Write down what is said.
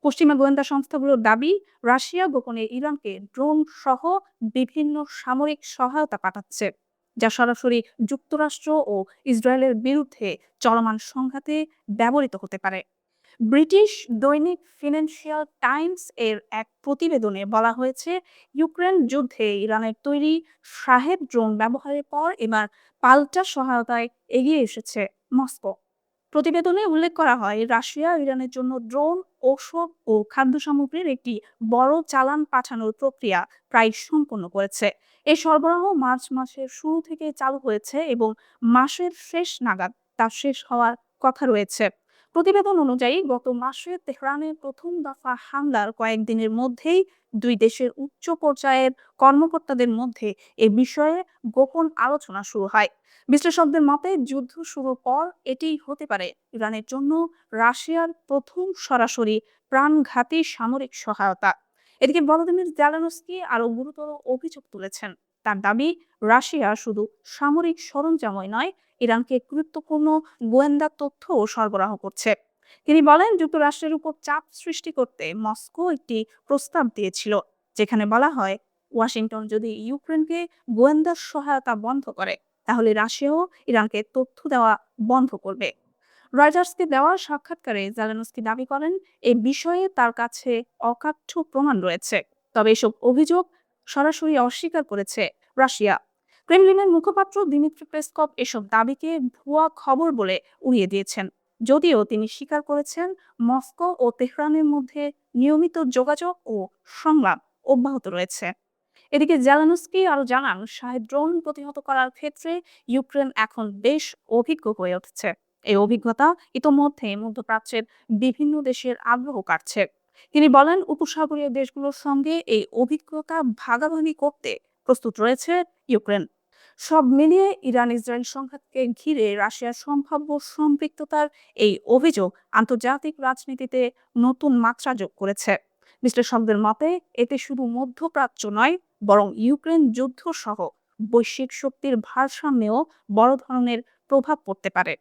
পশ্চিমা গোয়েন্দা সংস্থাগুলোর দাবি, রাশিয়া গোপনে ইরানকে ড্রোন সহ বিভিন্ন সামরিক সহায়তা পাঠাচ্ছে, যা সরাসরি যুক্তরাষ্ট্র ও ইসরায়েলের বিরুদ্ধে চলমান সংঘাতে ব্যবহৃত হতে পারে। ব্রিটিশ দৈনিক ফিনান্সিয়াল টাইমস এর এক প্রতিবেদনে বলা হয়েছে, ইউক্রেন যুদ্ধে ইরানের তৈরি শাহেদ ড্রোন ব্যবহারের পর এবার পাল্টা সহায়তায় এগিয়ে এসেছে মস্কো। প্রতিবেদনে উল্লেখ করা হয়, রাশিয়া ইরানের জন্য ড্রোন, ঔষধ ও খাদ্য সামগ্রীর একটি বড় চালান পাঠানোর প্রক্রিয়া প্রায় সম্পন্ন করেছে। এই সরবরাহ মার্চ মাসের শুরু থেকে চালু হয়েছে এবং মাসের শেষ নাগাদ তা শেষ হওয়ার কথা রয়েছে। প্রতিবেদন অনুযায়ী গত মাসে তেহরানের প্রথম দফা হামলার কয়েকদিনের মধ্যেই দুই দেশের উচ্চ পর্যায়ের কর্মকর্তাদের মধ্যে এ বিষয়ে গোপন আলোচনা শুরু হয়। বিশ্লেষকদের মতে, যুদ্ধ শুরুর পর এটিই হতে পারে ইরানের জন্য রাশিয়ার প্রথম সরাসরি প্রাণঘাতী সামরিক সহায়তা। এদিকে ভলোদিমির জেলেনস্কি আরো গুরুতর অভিযোগ তুলেছেন। তার দাবি, রাশিয়া শুধু সামরিক সরঞ্জামই নয়, ইরানকে গুরুত্বপূর্ণ গোয়েন্দা তথ্যও সরবরাহ করছে। তিনি বলেন, যুক্তরাষ্ট্রের উপর চাপ সৃষ্টি করতে মস্কো একটি প্রস্তাব দিয়েছিল, যেখানে বলা হয় ওয়াশিংটন যদি ইউক্রেনকে গোয়েন্দা সহায়তা বন্ধ করে, তাহলে রাশিয়াও ইরানকে তথ্য দেওয়া বন্ধ করবে। রয়টার্সকে দেওয়া সাক্ষাৎকারে জেলেনস্কি দাবি করেন, এ বিষয়ে তার কাছে অকাঠ্য প্রমাণ রয়েছে, তবে এসব অভিযোগ সরাসরি অস্বীকার করেছে রাশিয়া। ক্রেমলিনের মুখপাত্র দিমিত্রি পেসকভ এসব দাবিকে ভুয়া খবর বলে উড়িয়ে দিয়েছেন, যদিও তিনি স্বীকার করেছেন মস্কো ও তেহরানের মধ্যে নিয়মিত যোগাযোগ ও সংলাপ অব্যাহত রয়েছে। এদিকে জেলেনস্কি আরো জানান, শাহেদ ড্রোন প্রতিহত করার ক্ষেত্রে ইউক্রেন এখন বেশ অভিজ্ঞ হয়ে উঠছে। এই অভিজ্ঞতা ইতোমধ্যে মধ্যপ্রাচ্যের বিভিন্ন দেশের আগ্রহ কাটছে। তিনি বলেন, উপসাগরীয় দেশগুলোর সঙ্গে এই অভিজ্ঞতা ভাগাভাগি করতে প্রস্তুত রয়েছে ইউক্রেন। সব মিলিয়ে ইরান ইসরায়েল সংঘাতকে ঘিরে রাশিয়ার সম্ভাব্য সম্পৃক্ততার এই অভিযোগ আন্তর্জাতিক রাজনীতিতে নতুন মাত্রা যোগ করেছে। বিশ্লেষকদের মতে, এতে শুধু মধ্যপ্রাচ্য নয়, বরং ইউক্রেন যুদ্ধ সহ বৈশ্বিক শক্তির ভারসাম্যেও বড় ধরনের প্রভাব পড়তে পারে।